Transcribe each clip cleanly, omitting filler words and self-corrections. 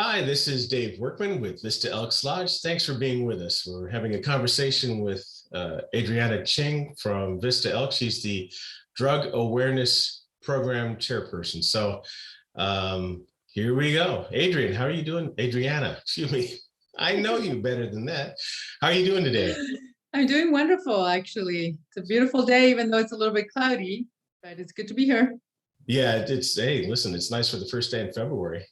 Hi, this is Dave Workman with Vista Elks Lodge. Thanks for being with us. We're having a conversation with Adriana Ching from Vista Elks. She's the Drug Awareness Program Chairperson. Here we go. Adrian, how are you doing? Adriana, excuse me. I know you better than that. How are you doing today? I'm doing wonderful, actually. It's a beautiful day, even though it's a little bit cloudy, but it's good to be here. Yeah, hey, listen, it's nice for the first day in February.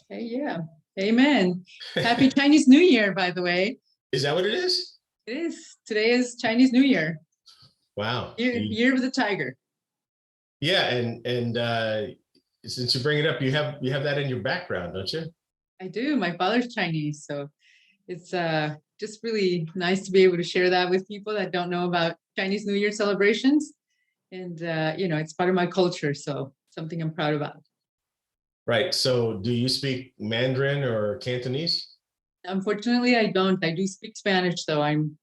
Hey, yeah. Amen. Happy Chinese New Year, by the way. Is that what it is? It is. Today is Chinese New Year. Wow. Year of the Tiger. Yeah, and since you bring it up, you have that in your background, don't you? I do. My father's Chinese, so it's just really nice to be able to share that with people that don't know about Chinese New Year celebrations. And it's part of my culture, so something I'm proud about. Right. So do you speak Mandarin or Cantonese? Unfortunately, I don't. I do speak Spanish, though. I'm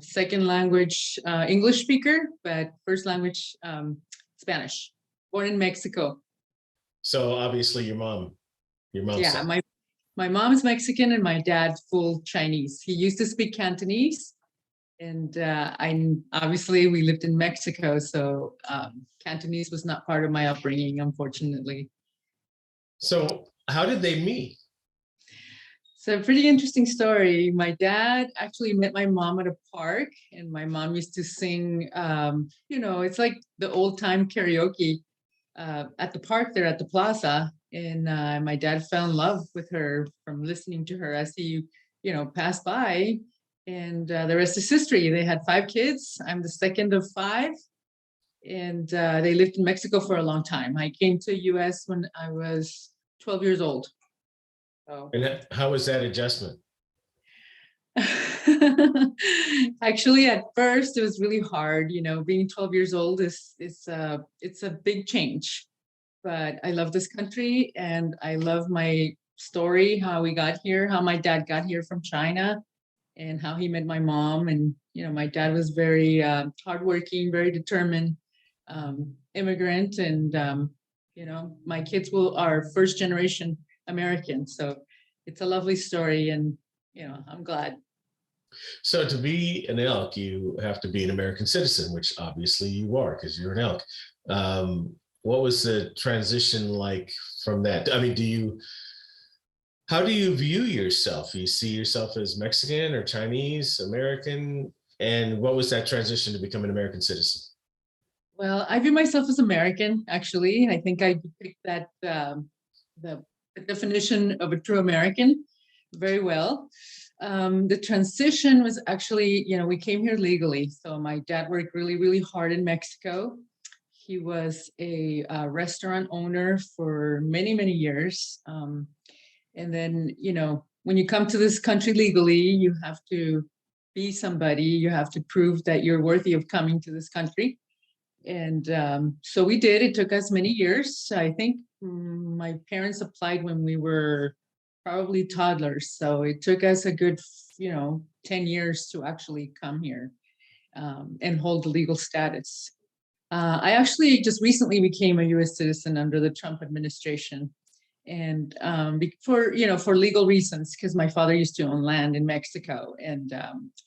second language English speaker, but first language Spanish. Born in Mexico. So obviously your mom's Yeah, side. my mom is Mexican and my dad full Chinese. He used to speak Cantonese, and I obviously we lived in Mexico, so Cantonese was not part of my upbringing, unfortunately. So how did they meet? So a pretty interesting story. My dad actually met my mom at a park, and my mom used to sing. It's like the old time karaoke at the park there at the plaza. And my dad fell in love with her from listening to her as he, passed by. And the rest is history. They had 5 kids. I'm the second of 5, and they lived in Mexico for a long time. I came to U.S. when I was 12 years old. So. And how was that adjustment? Actually, at first it was really hard. Being 12 years old it's a big change. But I love this country and I love my story, how we got here, how my dad got here from China, and how he met my mom. And my dad was very hardworking, very determined immigrant, and my kids are first generation American. So it's a lovely story, and I'm glad. So to be an elk, you have to be an American citizen, which obviously you are because you're an elk. What was the transition like from that? I mean, how do you view yourself? Do you see yourself as Mexican or Chinese, American? And what was that transition to become an American citizen? Well, I view myself as American, actually. I think I depict that the definition of a true American very well. The transition was actually, we came here legally. So my dad worked really, really hard in Mexico. He was a restaurant owner for many, many years. And then, when you come to this country legally, you have to be somebody. You have to prove that you're worthy of coming to this country. And so we did. It took us many years. I think my parents applied when we were probably toddlers. So it took us a good, 10 years to actually come here and hold the legal status. I actually just recently became a U.S. citizen under the Trump administration. And for legal reasons, because my father used to own land in Mexico. And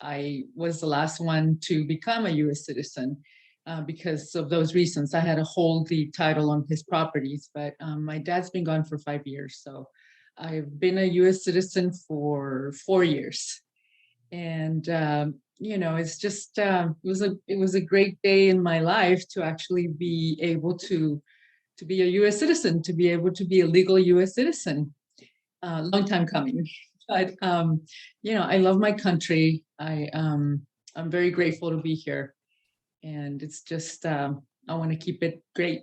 I was the last one to become a U.S. citizen. Because of those reasons, I had to hold the title on his properties. But my dad's been gone for 5 years, so I've been a U.S. citizen for 4 years, and it's just it was a great day in my life to actually be able to be a U.S. citizen, to be able to be a legal U.S. citizen. Long time coming, but I love my country. I'm very grateful to be here. And it's just, I want to keep it great.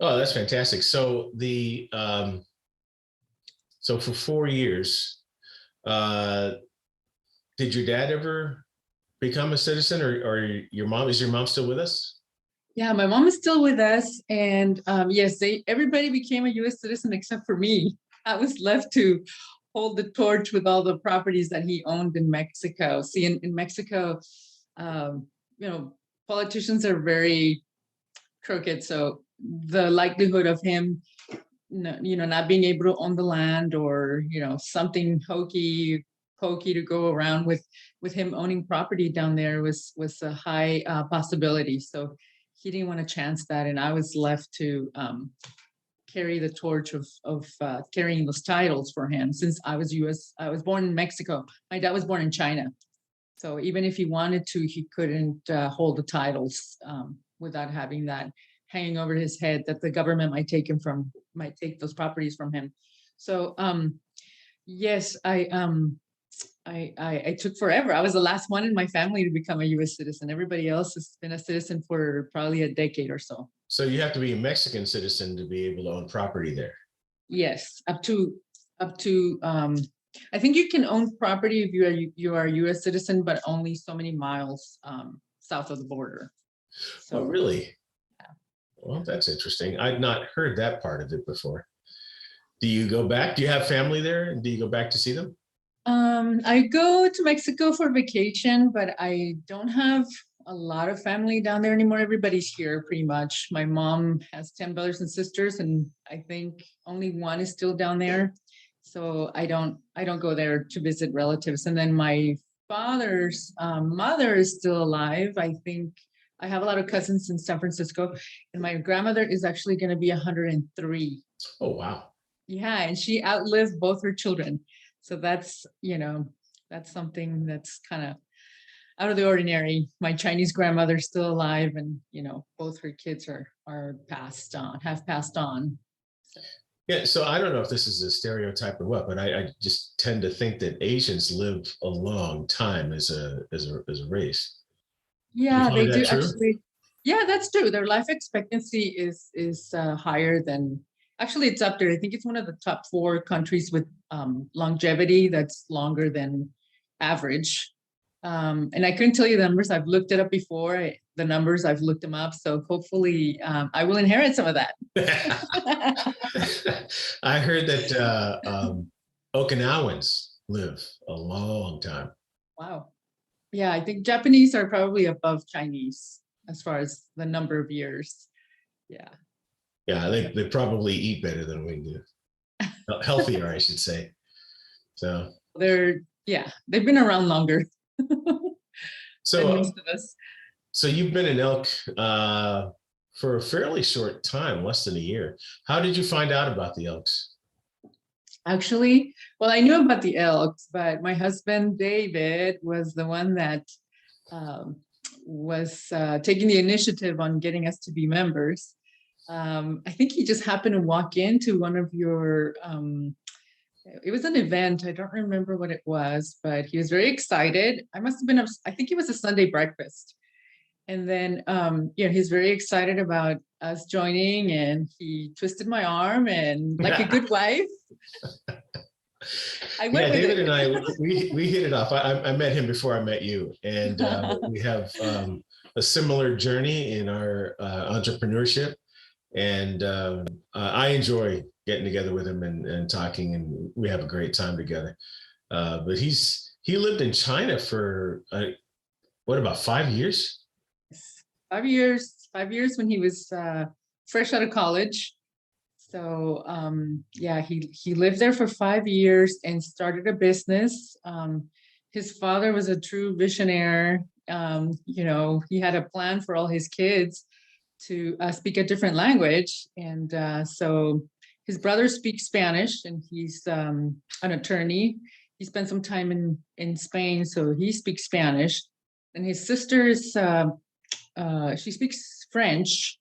Oh, that's fantastic. So so for 4 years, did your dad ever become a citizen, or is your mom still with us? Yeah, my mom is still with us. And yes, everybody became a U.S. citizen except for me. I was left to hold the torch with all the properties that he owned in Mexico. See, in Mexico, politicians are very crooked. So the likelihood of him no, not being able to own the land, or something hokey pokey to go around with him owning property down there was a high possibility. So he didn't want to chance that, and I was left to carry the torch of carrying those titles for him, since I was born in Mexico. My dad was born in China. So even if he wanted to, he couldn't hold the titles without having that hanging over his head, that the government might take those properties from him. So yes, I took forever. I was the last one in my family to become a U.S. citizen. Everybody else has been a citizen for probably a decade or so. So you have to be a Mexican citizen to be able to own property there. Yes, up to I think you can own property if you are a U.S. citizen, but only so many miles south of the border. So, oh, really? Yeah. Well, that's interesting. I'd not heard that part of it before. Do you go back? Do you have family there? And do you go back to see them? I go to Mexico for vacation, but I don't have a lot of family down there anymore. Everybody's here pretty much. My mom has 10 brothers and sisters, and I think only one is still down there. So I don't go there to visit relatives. And then my father's mother is still alive. I think I have a lot of cousins in San Francisco, and my grandmother is actually going to be 103. Oh, wow. Yeah, and she outlived both her children. So that's something that's kind of out of the ordinary. My Chinese grandmother's still alive, and both her kids have passed on. So. Yeah, so I don't know if this is a stereotype or what, but I just tend to think that Asians live a long time as a race. Yeah, they do actually. Yeah, that's true. Their life expectancy is higher than. Actually, it's up there. I think it's one of the top 4 countries with longevity that's longer than average. And I couldn't tell you the numbers. I've looked it up before. I've looked them up. So hopefully I will inherit some of that. I heard that Okinawans live a long time. Wow. Yeah, I think Japanese are probably above Chinese as far as the number of years. Yeah. Yeah, they probably eat better than we do. Healthier, I should say. So they've been around longer so than most of us. So you've been an elk for a fairly short time, less than a year. How did you find out about the Elks? Actually, well, I knew about the Elks, but my husband David was the one that was taking the initiative on getting us to be members. I think he just happened to walk into one of your, it was an event. I don't remember what it was, but he was very excited. I think it was a Sunday breakfast. And then, he's very excited about us joining, and he twisted my arm, and like a good wife, I went with David it. And I, we hit it off. I met him before I met you, and we have a similar journey in our entrepreneurship. And I enjoy getting together with him and talking, and we have a great time together. But he lived in China for about 5 years? 5 years. 5 years when he was fresh out of college. So he lived there for 5 years and started a business. His father was a true visionary. He had a plan for all his kids to speak a different language. And so his brother speaks Spanish, and he's an attorney. He spent some time in Spain, so he speaks Spanish. And his sister is, she speaks French.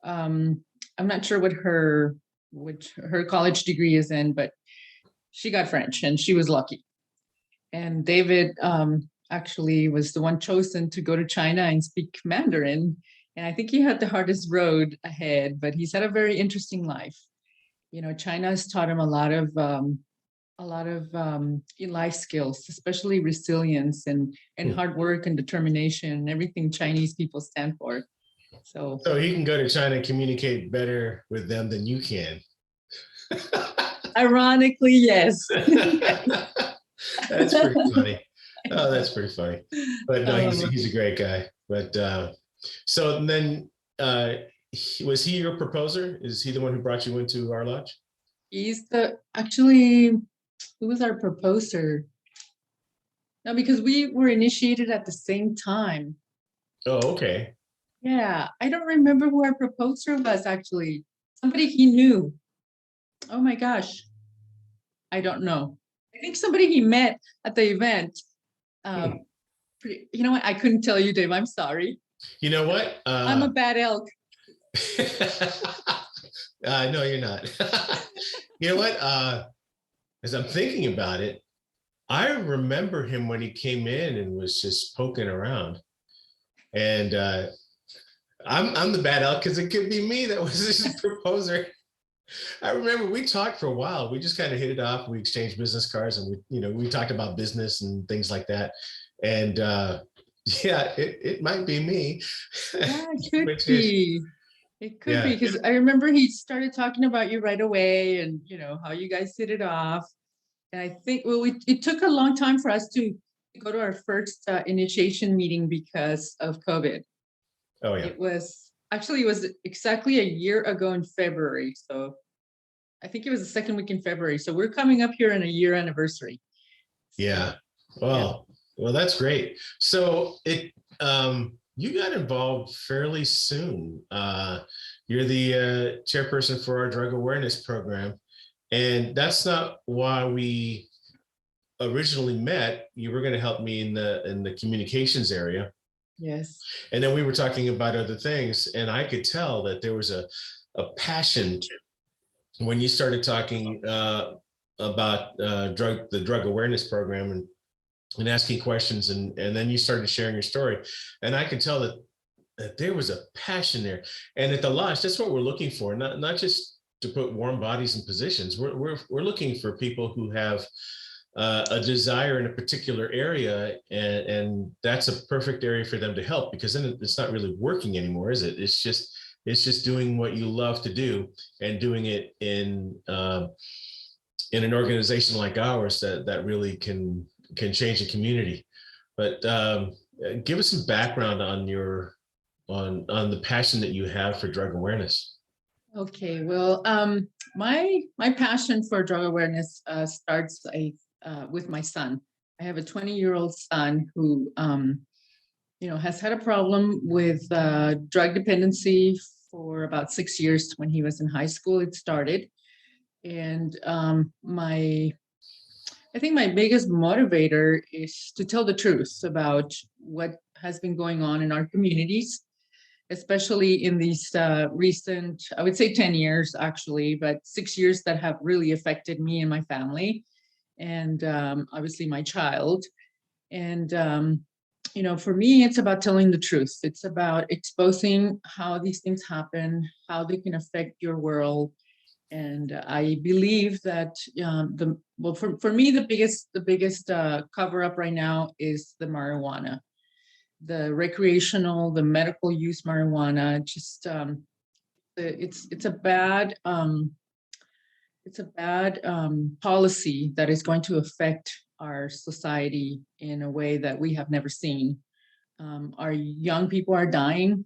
I'm not sure what her college degree is in, but she got French, and she was lucky. And David actually was the one chosen to go to China and speak Mandarin. And I think he had the hardest road ahead, but he's had a very interesting life. China has taught him a lot of life skills, especially resilience and hard work and determination, and everything Chinese people stand for. So he can go to China and communicate better with them than you can. Ironically, yes. That's pretty funny. Oh, that's pretty funny. But no, he's a great guy. But so then was he your proposer? Is he the one who brought you into our lodge? He's the actually who was our proposer? No, because we were initiated at the same time. Oh, okay. Yeah, I don't remember who our proposer was actually. Somebody he knew. Oh my gosh, I don't know. I think somebody he met at the event. Hmm. Um, you know what? I couldn't tell you, Dave. I'm sorry. You know what? I'm a bad elk. No, you're not. You know what? As I'm thinking about it, I remember him when he came in and was just poking around. And I'm the bad elk because it could be me that was his proposer. I remember we talked for a while. We just kind of hit it off. We exchanged business cards, and we talked about business and things like that. And yeah, it might be me. Yeah, it could Which is be. It could be yeah. because I remember he started talking about you right away, and how you guys hit it off. And I think, well, it took a long time for us to go to our first initiation meeting because of COVID. Oh yeah. It was exactly a year ago in February. So I think it was the second week in February. So we're coming up here on a year anniversary. Yeah. So yeah. Well, that's great. So you got involved fairly soon. You're the chairperson for our drug awareness program, and that's not why we originally met. You were going to help me in the communications area, Yes. and then we were talking about other things, and I could tell that there was a passion when you started talking about the drug awareness program and asking questions, and then you started sharing your story, and I could tell that there was a passion there. And at the lodge, that's what we're looking for, not just to put warm bodies in positions. We're looking for people who have a desire in a particular area, and that's a perfect area for them to help, because then it's not really working anymore, is it? It's just doing what you love to do, and doing it in an organization like ours that really can change a community. But give us some background on on the passion that you have for drug awareness. Okay. Well, my passion for drug awareness starts with my son. I have a 20-year-old son who has had a problem with drug dependency for about 6 years. When he was in high school, it started. And I think my biggest motivator is to tell the truth about what has been going on in our communities, especially in these recent, I would say 10 years actually, but 6 years that have really affected me and my family, and obviously my child. And for me, it's about telling the truth. It's about exposing how these things happen, how they can affect your world. And I believe that for me, the biggest cover up right now is the marijuana, the recreational, the medical use marijuana. Just it's a bad policy that is going to affect our society in a way that we have never seen. Our young people are dying.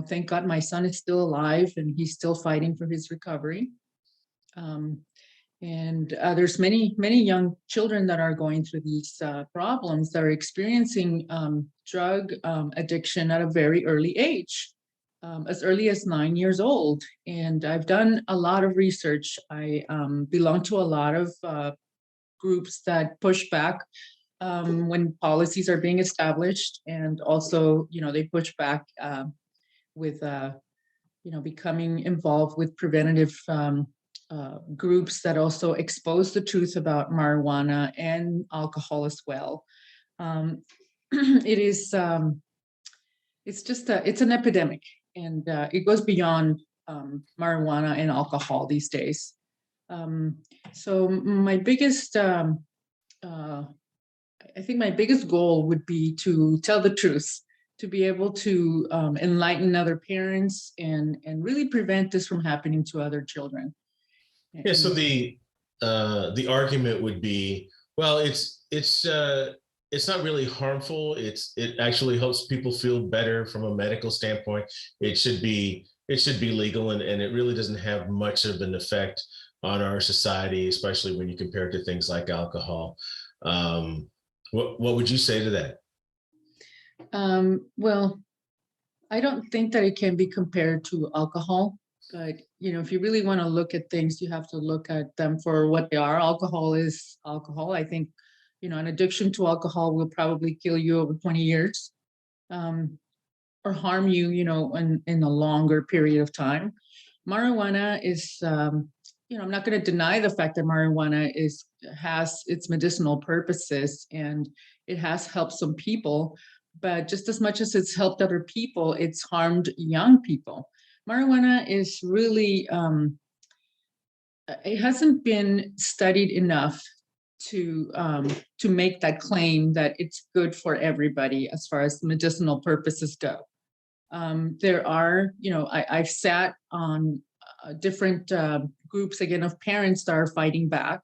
Thank God my son is still alive and he's still fighting for his recovery. Um, and there's many young children that are going through these problems, that are experiencing drug addiction at a very early age, as early as 9 years old. And I've done a lot of research. I belong to a lot of groups that push back when policies are being established, and also, they push back with becoming involved with preventative groups that also expose the truth about marijuana and alcohol as well. It is it's an epidemic, and it goes beyond marijuana and alcohol these days. So my biggest I think my biggest goal would be to tell the truth, to be able to enlighten other parents, and really prevent this from happening to other children. Yeah. So And the argument would be, well, it's not really harmful. It actually helps people feel better from a medical standpoint. It should be legal, and it really doesn't have much of an effect on our society, especially when you compare it to things like alcohol. What would you say to that? Well, I don't think that it can be compared to alcohol, but if you really want to look at things, you have to look at them for what they are. Alcohol is alcohol. I think, an addiction to alcohol will probably kill you over 20 years, or harm you, in a longer period of time. Marijuana is, I'm not going to deny the fact that marijuana has its medicinal purposes, and it has helped some people, but just as much as it's helped other people, it's harmed young people. Marijuana is really, it hasn't been studied enough to make that claim that it's good for everybody as far as medicinal purposes go. There are, I've sat on different groups again of parents that are fighting back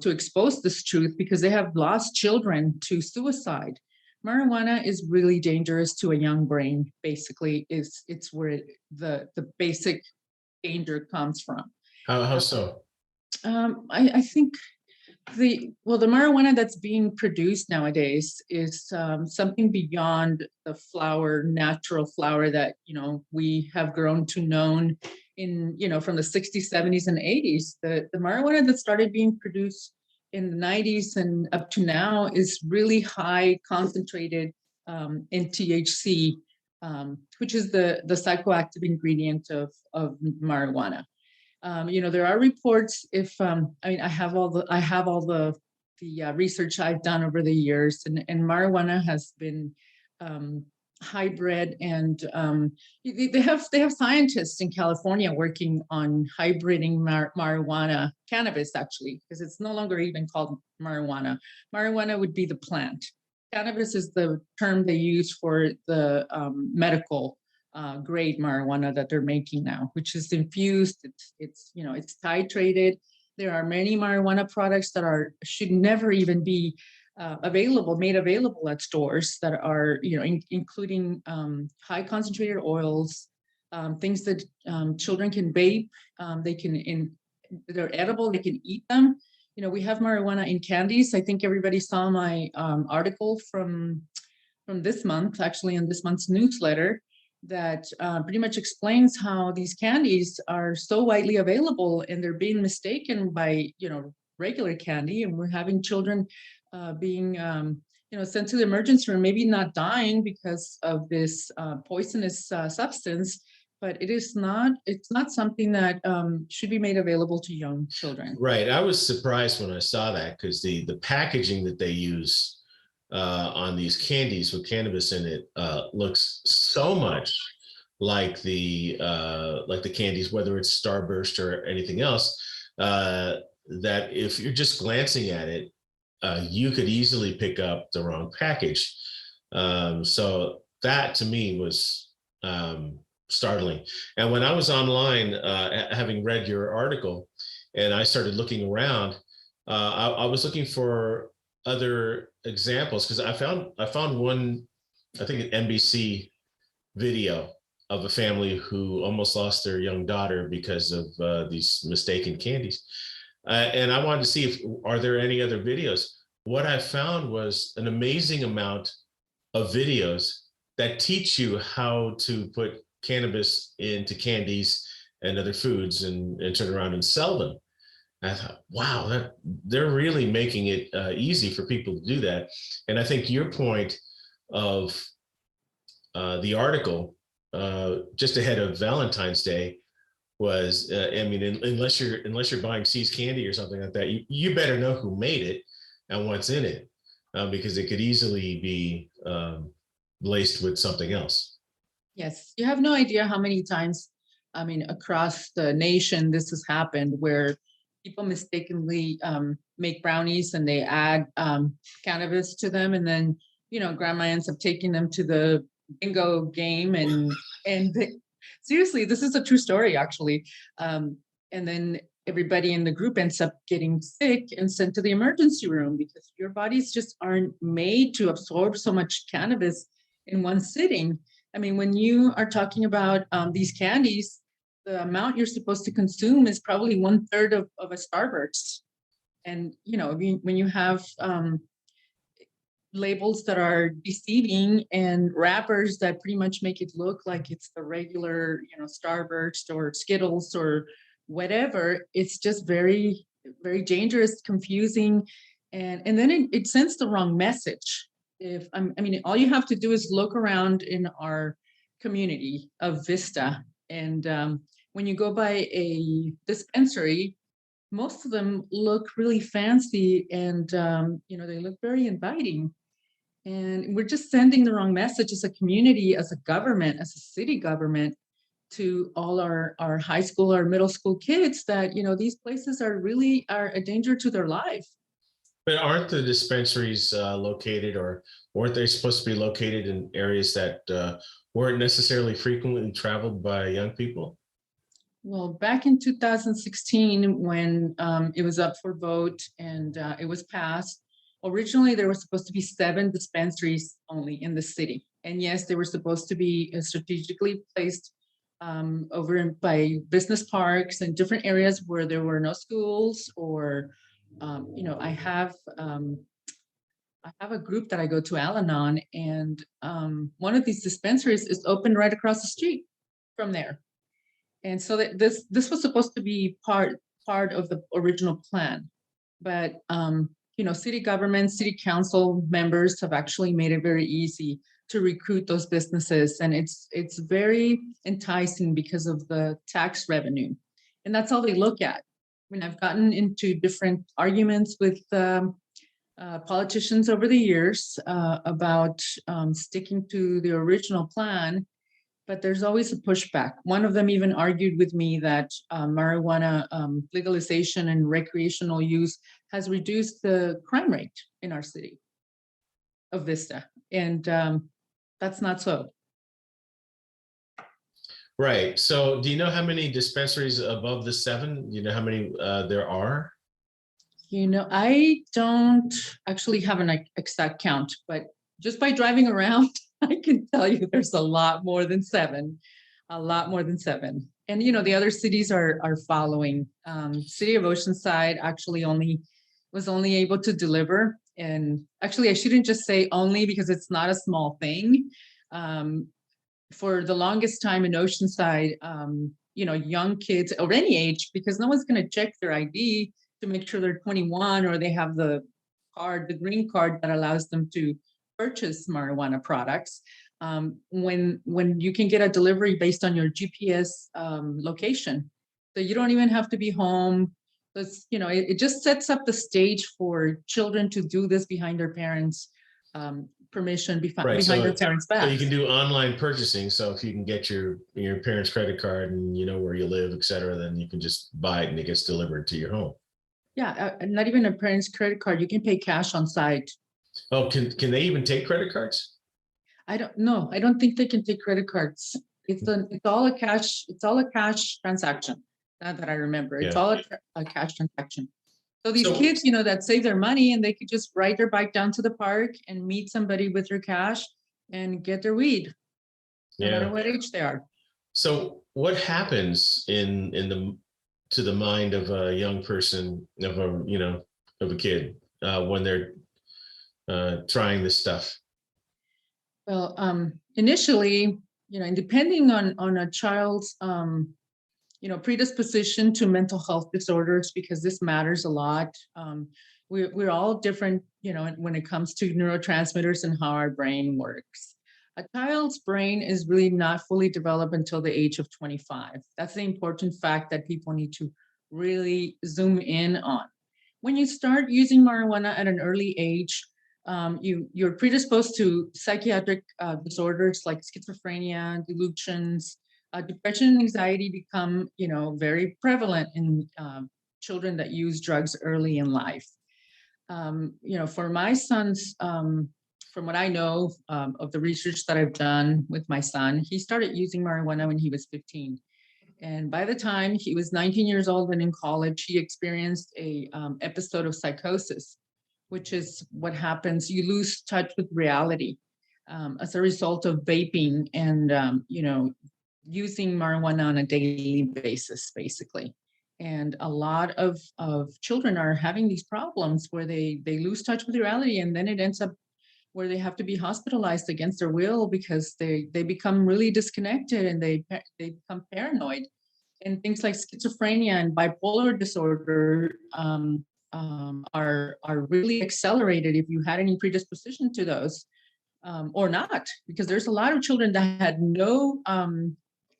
to expose this truth because they have lost children to suicide. Marijuana is really dangerous to a young brain. Basically, it's where the basic danger comes from. How so? I think the marijuana that's being produced nowadays is something beyond the natural flower that we have grown to known in from the 60s, 70s, and 80s. The marijuana that started being produced in the 90s and up to now is really high concentrated in THC, which is the psychoactive ingredient of marijuana. There are reports. If I have all the research I've done over the years, and marijuana has been hybrid, and they have scientists in California working on hybriding marijuana, cannabis actually, because it's no longer even called marijuana. Marijuana would be the plant. Cannabis is the term they use for the medical grade marijuana that they're making now, which is infused. It's titrated. There are many marijuana products that should never even be made available at stores that are, including high concentrated oils, things that children can vape. They're edible. They can eat them. We have marijuana in candies. I think everybody saw my article from this month, actually, in this month's newsletter, that pretty much explains how these candies are so widely available and they're being mistaken by regular candy, and we're having children being sent to the emergency room, maybe not dying because of this poisonous substance, but it's not something that should be made available to young children. Right. I was surprised when I saw that because the packaging that they use on these candies with cannabis in it looks so much like the candies, whether it's Starburst or anything else, that if you're just glancing at it, you could easily pick up the wrong package. So that to me was startling. And when I was online, having read your article, and I started looking around, I was looking for other examples because I found one, I think an NBC video of a family who almost lost their young daughter because of these mistaken candies, and I wanted to see if are there any other videos. What I found was an amazing amount of videos that teach you how to put cannabis into candies and other foods and turn around and sell them. I thought, wow, they're really making it easy for people to do that. And I think your point of the article just ahead of Valentine's Day was, I mean, unless you're buying C's candy or something like that, you better know who made it and what's in it, because it could easily be laced with something else. Yes, you have no idea how many times, across the nation, this has happened where people mistakenly make brownies and they add cannabis to them, and then grandma ends up taking them to the bingo game, and seriously, this is a true story actually. And then everybody in the group ends up getting sick and sent to the emergency room because your bodies just aren't made to absorb so much cannabis in one sitting. I mean, when you are talking about these candies, the amount you're supposed to consume is probably 1/3 of a Starburst. And when you have labels that are deceiving and wrappers that pretty much make it look like it's the regular, Starburst or Skittles or whatever, it's just very, very dangerous, confusing, and then it sends the wrong message. If I mean, all you have to do is look around in our community of Vista, and when you go by a dispensary, most of them look really fancy, and they look very inviting, and we're just sending the wrong message as a community, as a government, as a city government, to all our high school or middle school kids that these places are a danger to their life. But aren't the dispensaries located, or weren't they supposed to be located in areas that weren't necessarily frequently traveled by young people? Well, back in 2016, when it was up for vote and it was passed, originally there were supposed to be 7 dispensaries only in the city. And yes, they were supposed to be strategically placed by business parks and different areas where there were no schools, or, I have a group that I go to, Al-Anon, and one of these dispensaries is open right across the street from there. And so that this was supposed to be part of the original plan, but city government, city council members have actually made it very easy to recruit those businesses, and it's very enticing because of the tax revenue, and that's all they look at. I mean, I've gotten into different arguments with politicians over the years about sticking to the original plan, but there's always a pushback. One of them even argued with me that marijuana legalization and recreational use has reduced the crime rate in our city of Vista. And that's not so. Right. So do you know how many dispensaries above the 7? Do you know how many there are? I don't actually have an exact count, but just by driving around, I can tell you there's a lot more than 7, a lot more than 7. And, the other cities are following. City of Oceanside actually was only able to deliver. And actually, I shouldn't just say only, because it's not a small thing. For the longest time in Oceanside, young kids or any age, because no one's going to check their ID to make sure they're 21 or they have the green card that allows them to purchase marijuana products. When you can get a delivery based on your GPS location, so you don't even have to be home. It just sets up the stage for children to do this behind their parents' permission, Right. behind their parents' back. So you can do online purchasing. So if you can get your parents' credit card and you know where you live, et cetera, then you can just buy it and it gets delivered to your home. Yeah, not even a parent's credit card. You can pay cash on site. Oh, can they even take credit cards? I don't know. I don't think they can take credit cards. It's all a cash transaction. Now that I remember, it's all a cash transaction. So these kids, that save their money, and they could just ride their bike down to the park and meet somebody with their cash and get their weed, no matter what age they are. So what happens to the mind of a young person, of a kid when they're trying this stuff? Well, initially, depending on a child's, predisposition to mental health disorders, because this matters a lot. We're all different, when it comes to neurotransmitters and how our brain works. A child's brain is really not fully developed until the age of 25. That's the important fact that people need to really zoom in on. When you start using marijuana at an early age, you're predisposed to psychiatric disorders like schizophrenia, delusions, depression and anxiety become, very prevalent in children that use drugs early in life. For my sons, from what I know of the research that I've done with my son, he started using marijuana when he was 15. And by the time he was 19 years old and in college, he experienced a episode of psychosis, which is what happens. You lose touch with reality as a result of vaping and, using marijuana on a daily basis, basically. And a lot of children are having these problems where they lose touch with reality, and then it ends up where they have to be hospitalized against their will because they become really disconnected, and they become paranoid. And things like schizophrenia and bipolar disorder are really accelerated if you had any predisposition to those, or not, because there's a lot of children that had no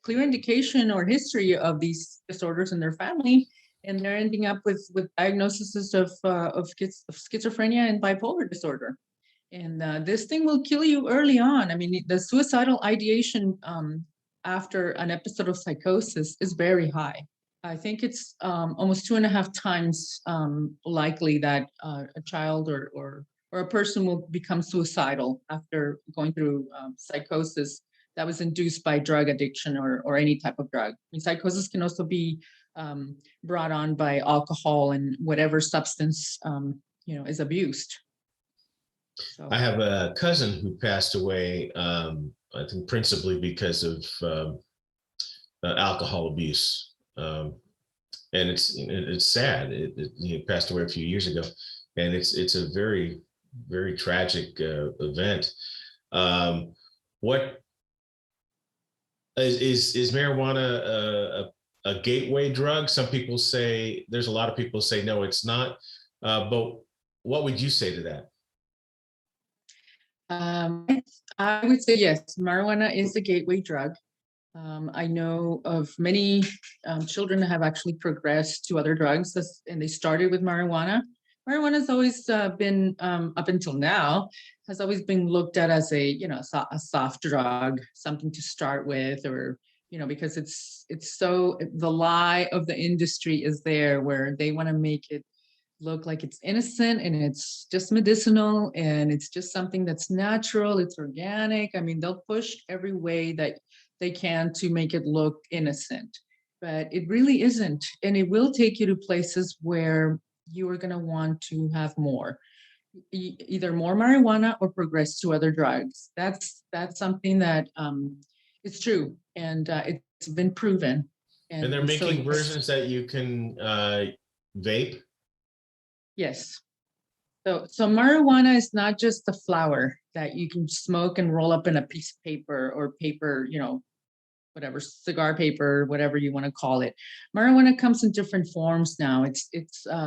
clear indication or history of these disorders in their family, and they're ending up with diagnoses of schizophrenia and bipolar disorder. And this thing will kill you early on. I mean, the suicidal ideation after an episode of psychosis is very high. I think it's almost 2.5 times likely that a child or a person will become suicidal after going through psychosis that was induced by drug addiction or any type of drug. I mean, psychosis can also be brought on by alcohol and whatever substance is abused. So. I have a cousin who passed away, I think principally because of alcohol abuse. And it's sad. He passed away a few years ago, and it's a very, very tragic event. What is marijuana a gateway drug? Some people say, there's a lot of people say no, it's not. But what would you say to that? I would say yes. Marijuana is a gateway drug. I know of many children that have actually progressed to other drugs, and they started with marijuana. Marijuana has always been, up until now, has always been looked at as a soft drug, something to start with, or because it's so, the lie of the industry is there, where they want to make it look like it's innocent and it's just medicinal and it's just something that's natural, it's organic. I mean, they'll push every way that they can to make it look innocent, but it really isn't. And it will take you to places where you are going to want to have more, either more marijuana or progress to other drugs. That's something that is true, and it's been proven. And they're making versions that you can vape? Yes. So marijuana is not just the flower that you can smoke and roll up in a piece of paper or paper, whatever, cigar paper, whatever you want to call it. Marijuana comes in different forms now. It's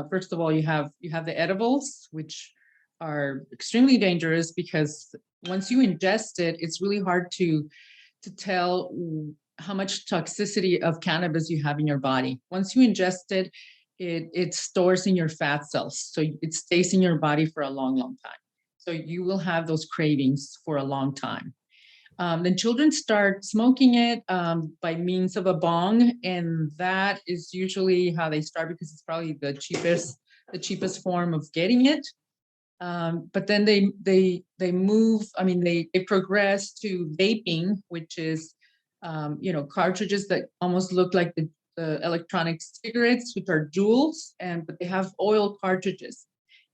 first of all, you have the edibles, which are extremely dangerous because once you ingest it, it's really hard to tell how much toxicity of cannabis you have in your body. Once you ingest it, it stores in your fat cells. So it stays in your body for a long, long time. So you will have those cravings for a long time. Then children start smoking it by means of a bong, and that is usually how they start because it's probably the cheapest form of getting it. But then they move. I mean, they progress to vaping, which is cartridges that almost look like the electronic cigarettes, which are Juuls, but they have oil cartridges,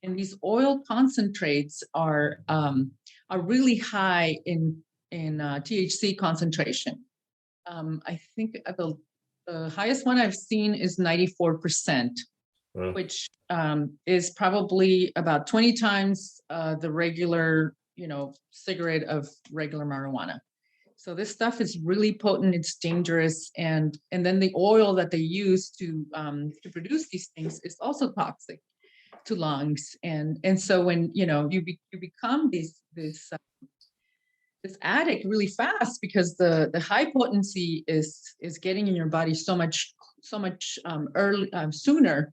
and these oil concentrates are really high in THC concentration. I think the highest one I've seen is 94%, which is probably about 20 times the regular cigarette of regular marijuana. So this stuff is really potent. It's dangerous, and then the oil that they use to produce these things is also toxic to lungs. And so when you become this addict really fast because the high potency is getting in your body so much early sooner.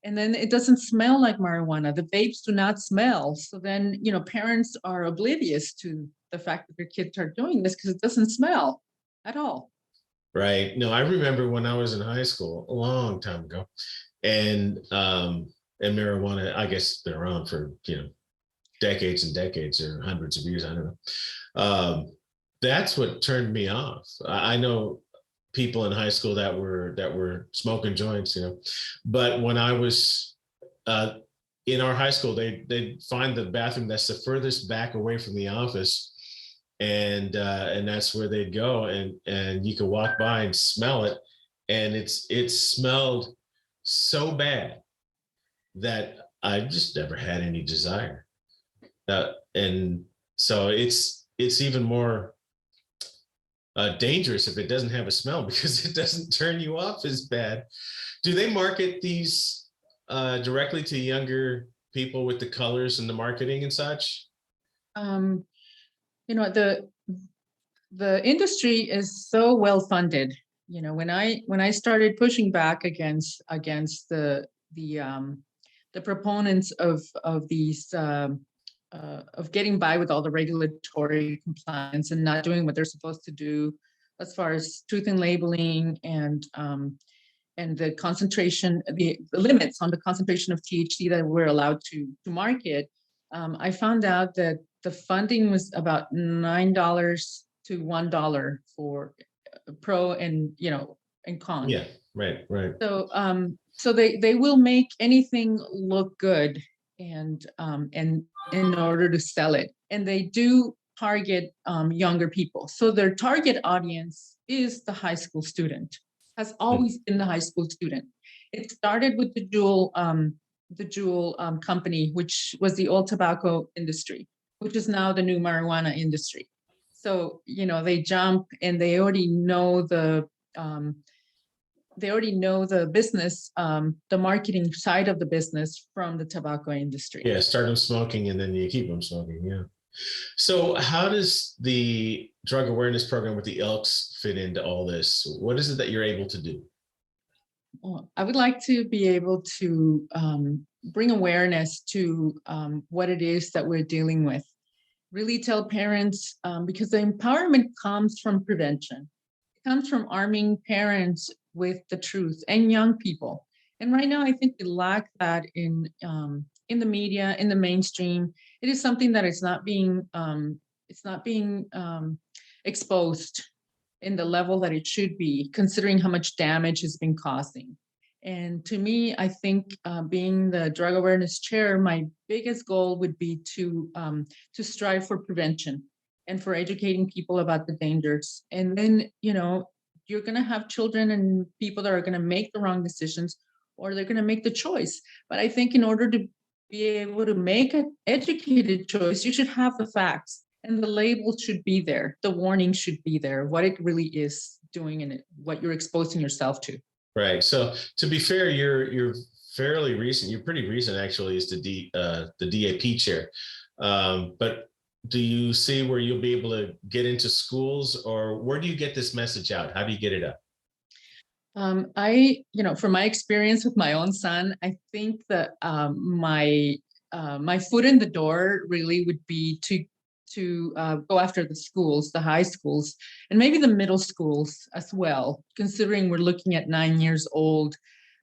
And then it doesn't smell like marijuana. The vapes do not smell. So then, parents are oblivious to the fact that their kids are doing this because it doesn't smell at all. Right. No, I remember when I was in high school a long time ago, and marijuana, I guess, been around for, decades and decades or hundreds of years. I don't know. That's what turned me off. I know people in high school that were smoking joints, but when I was in our high school, they'd find the bathroom that's the furthest back away from the office, and that's where they'd go, and you could walk by and smell it, and it smelled so bad that I just never had any desire. And so it's even more dangerous if it doesn't have a smell because it doesn't turn you off as bad. Do they market these directly to younger people with the colors and the marketing and such? Um, you know, the industry is so well funded. You know, when I started pushing back against the proponents of these of getting by with all the regulatory compliance and not doing what they're supposed to do as far as truth in labeling and the concentration, the limits on the concentration of THC that we're allowed to market, I found out that the funding was about $9 to $1 for pro and and con. Yeah, right, right. So they will make anything look good and in order to sell it, and they do target younger people. So their target audience is the high school student. Has always been the high school student. It started with the Juul company, which was the old tobacco industry, which is now the new marijuana industry. So they jump and they already know the business, the marketing side of the business from the tobacco industry. Yeah, start them smoking and then you keep them smoking. Yeah. So how does the drug awareness program with the Elks fit into all this? What is it that you're able to do? Well, I would like to be able to bring awareness to what it is that we're dealing with. Really tell parents, because the empowerment comes from prevention. It comes from arming parents with the truth and young people. And right now, I think we lack that in the media, in the mainstream. It is something that is not being exposed in the level that it should be, considering how much damage has been causing. And to me, I think being the drug awareness chair, my biggest goal would be to strive for prevention and for educating people about the dangers. And then, you're going to have children and people that are going to make the wrong decisions, or they're going to make the choice. But I think in order to be able to make an educated choice, you should have the facts. And the label should be there. The warning should be there, what it really is doing and what you're exposing yourself to. Right. So to be fair, you're fairly recent. You're pretty recent actually as the DAP chair. But do you see where you'll be able to get into schools, or where do you get this message out? How do you get it out? From my experience with my own son, I think that my foot in the door really would be to go after the schools, the high schools, and maybe the middle schools as well, considering we're looking at 9 years old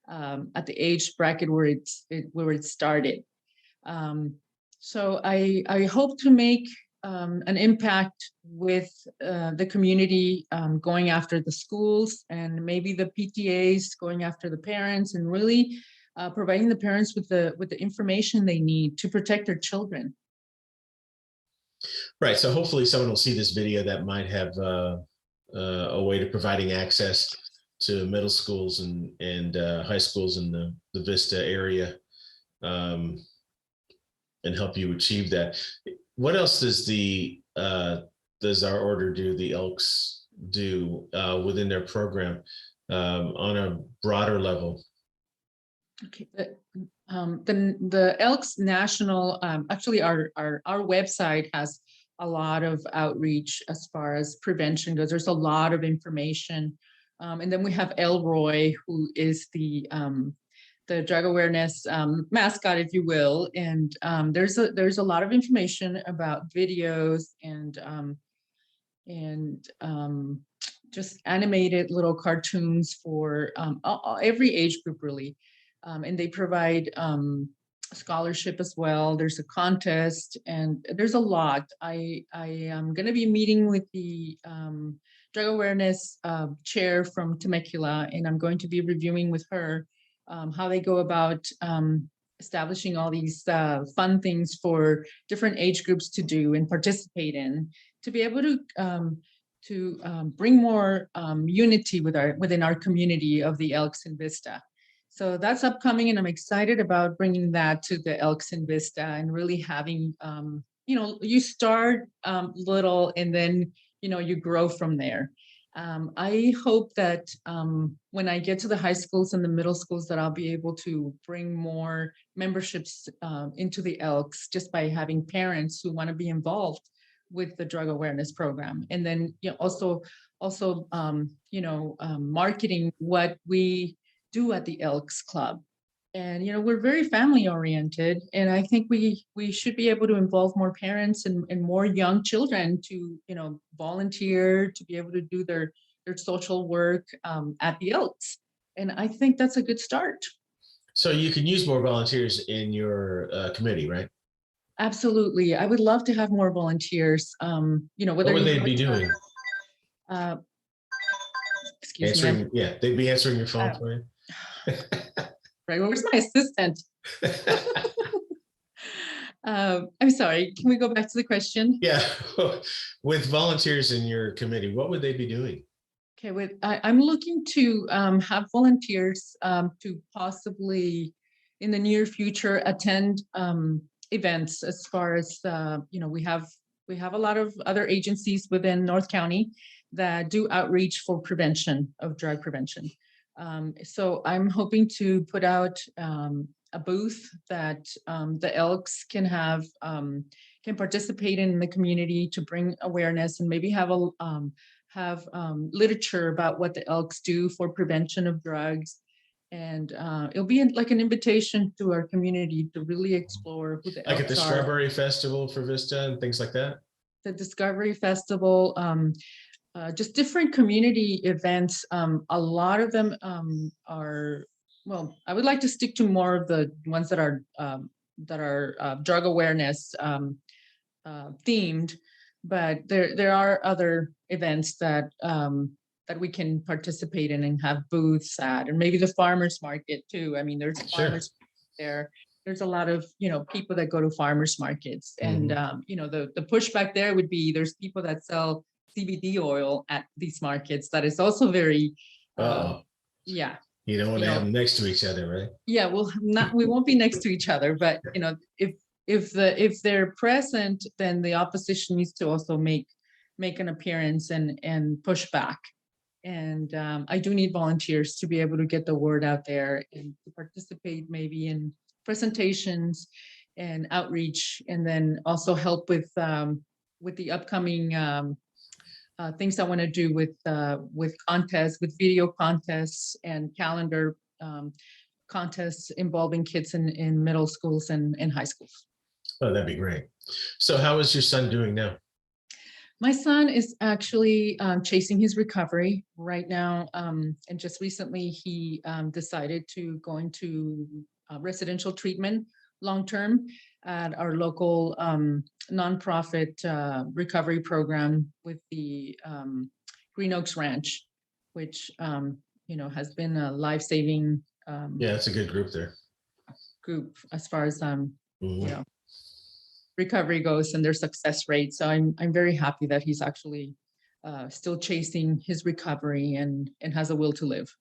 at the age bracket where it started. So I hope to make an impact with the community, going after the schools and maybe the PTAs going after the parents, and really providing the parents with the information they need to protect their children. Right. So hopefully someone will see this video that might have a way to providing access to middle schools and high schools in the Vista area, and help you achieve that. What else does our order do, the Elks do within their program on a broader level? Okay. The Elks National, actually our website has a lot of outreach as far as prevention goes. There's a lot of information. And then we have Elroy, who is the drug awareness mascot, if you will. And there's a lot of information about videos and just animated little cartoons for every age group, really. And they provide scholarship as well. There's a contest, and there's a lot. I am going to be meeting with the drug awareness chair from Temecula, and I'm going to be reviewing with her how they go about establishing all these fun things for different age groups to do and participate in. to be able to bring more unity within our community of the Elks in Vista. So that's upcoming, and I'm excited about bringing that to the Elks in Vista and really having, you start little and then, you grow from there. I hope that when I get to the high schools and the middle schools, that I'll be able to bring more memberships into the Elks just by having parents who want to be involved with the drug awareness program. And then also marketing what we do at the Elks Club. And we're very family oriented, and I think we should be able to involve more parents and more young children to volunteer, to be able to do their social work at the Elks. And I think that's a good start. So you can use more volunteers in your committee, right? Absolutely. I would love to have more volunteers. Whether What would they be doing? Excuse me. Yeah, they'd be answering your phone for you. Right. Where's my assistant? I'm sorry. Can we go back to the question? Yeah. With volunteers in your committee, what would they be doing? Okay. I'm looking to have volunteers to possibly in the near future attend events, as far as we have a lot of other agencies within North County that do outreach for prevention of drug prevention. So I'm hoping to put out a booth that the Elks can have can participate in the community to bring awareness, and maybe have literature about what the Elks do for prevention of drugs. And it'll be like an invitation to our community to really explore who the Like Elks at the are. Strawberry Festival for Vista and things like that? The Discovery Festival, just different community events. A lot of them are, well, I would like to stick to more of the ones that are drug awareness themed, but there are other events that we can participate in and have booths at, and maybe the farmers market too. I mean, there's farmers there. There's a lot of people that go to farmers markets, and the pushback there would be there's people that sell CBD oil at these markets that is also very yeah. You don't want to have them next to each other, right? Yeah, we won't be next to each other, but if they're present, then the opposition needs to also make an appearance and push back. And I do need volunteers to be able to get the word out there and to participate maybe in presentations and outreach, and then also help with the upcoming things I want to do with contests, with video contests and calendar contests involving kids in middle schools and high schools. Oh, that'd be great. So how is your son doing now? My son is actually chasing his recovery right now. And just recently he decided to go into residential treatment long-term at our local nonprofit recovery program with the Green Oaks Ranch, which has been a life-saving yeah, it's a good group there. Group as far as recovery goes and their success rate. So I'm very happy that he's actually still chasing his recovery and has a will to live.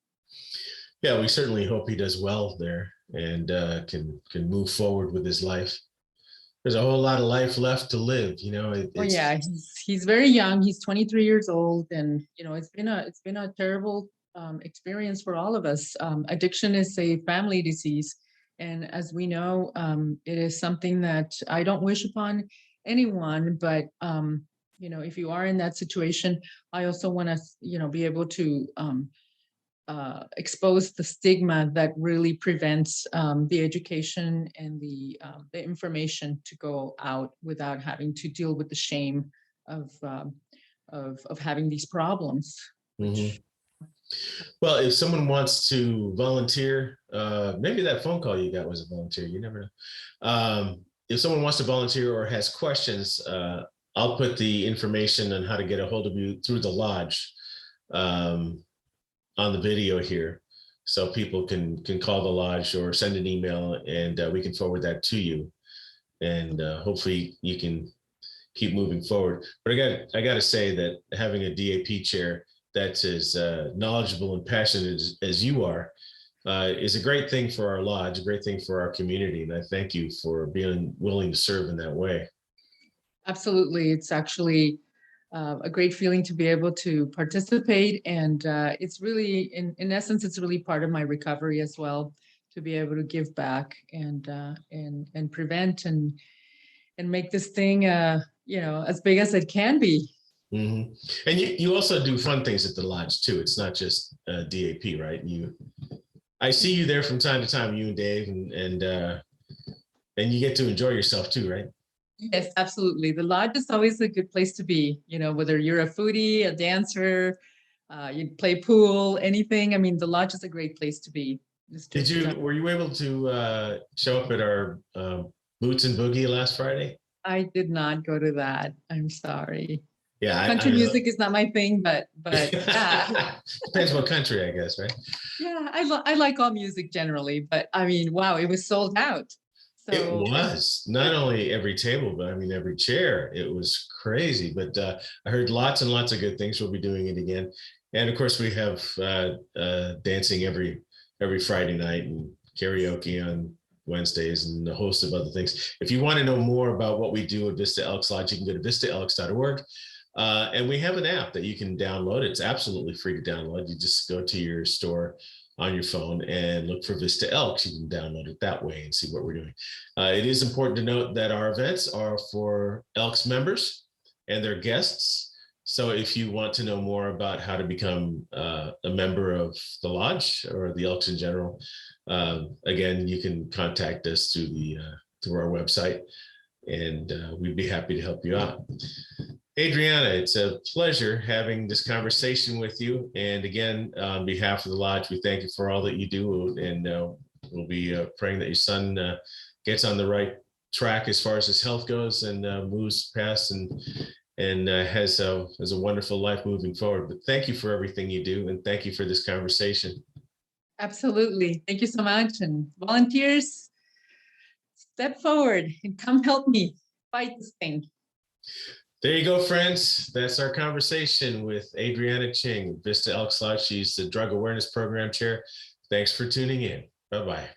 Yeah, we certainly hope he does well there and can move forward with his life. There's a whole lot of life left to live, yeah, he's very young. He's 23 years old, and it's been a terrible experience for all of us. Addiction is a family disease, and as we know, it is something that I don't wish upon anyone. But if you are in that situation, I also want to be able to expose the stigma that really prevents the education and the information to go out without having to deal with the shame of having these problems. Mm-hmm. Well, if someone wants to volunteer, maybe that phone call you got was a volunteer. You never know. If someone wants to volunteer or has questions, I'll put the information on how to get a hold of you through the lodge on the video here, so people can call the lodge or send an email, and we can forward that to you, and hopefully you can keep moving forward. But I got to say that having a DAP chair that's as knowledgeable and passionate as you are is a great thing for our lodge, a great thing for our community. And I thank you for being willing to serve in that way. Absolutely. It's actually a great feeling to be able to participate. And it's really, in essence, it's really part of my recovery as well, to be able to give back and prevent and make this thing, as big as it can be. Mm-hmm. And you also do fun things at the lodge too. It's not just DAP, right? I see you there from time to time, you and Dave, and you get to enjoy yourself too, right? Yes, absolutely. The lodge is always a good place to be, whether you're a foodie, a dancer, you play pool, anything. I mean, the lodge is a great place to be. Were you able to show up at our Boots and Boogie last Friday? I did not go to that. I'm sorry. Yeah, country music is not my thing, but yeah. Depends what country, I guess, right? Yeah, I like all music generally, but I mean, wow, it was sold out. So it was not only every table, but I mean every chair. It was crazy. But I heard lots and lots of good things. We'll be doing it again, and of course we have dancing every Friday night and karaoke on Wednesdays and a host of other things. If you want to know more about what we do at Vista Elks Lodge, you can go to vistaelks.org. And we have an app that you can download. It's absolutely free to download. You just go to your store on your phone and look for Vista Elks. You can download it that way and see what we're doing. It is important to note that our events are for Elks members and their guests. So if you want to know more about how to become a member of the lodge or the Elks in general, again, you can contact us through our website, and we'd be happy to help you out. Adriana, it's a pleasure having this conversation with you. And again, on behalf of the lodge, we thank you for all that you do. And we'll be praying that your son gets on the right track as far as his health goes and moves past and has a wonderful life moving forward. But thank you for everything you do. And thank you for this conversation. Absolutely. Thank you so much. And volunteers, step forward and come help me fight this thing. There you go, friends. That's our conversation with Adriana Ching, Vista Elks Lodge. She's the Drug Awareness Program Chair. Thanks for tuning in. Bye-bye.